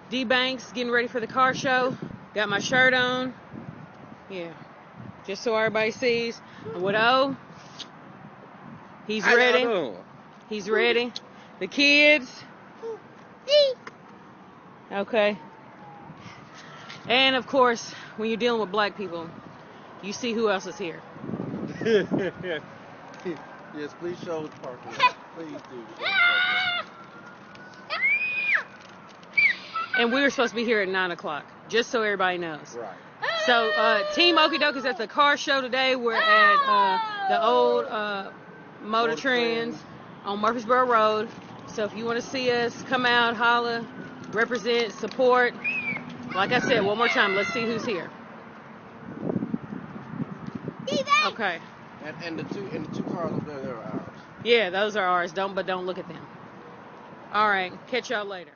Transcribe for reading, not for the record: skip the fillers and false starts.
D Banks getting ready for the car show. Got my shirt on. Yeah. Just so everybody sees. And with O, he's ready. He's ready. The kids. Okay. And of course, when you're dealing with black people, you see who else is here. Yes, please show the parking lot. Please do. And we were supposed to be here at 9 o'clock, just so everybody knows. Right. So, Team Okie Doke is at the car show today. We're at the old Motor Trends on Murfreesboro Road. So if you want to see us, come out, holla, represent, support. Like I said, one more time, let's see who's here. Okay. And the two cars up there, they're ours. Yeah, those are ours. Don't look at them. All right, catch y'all later.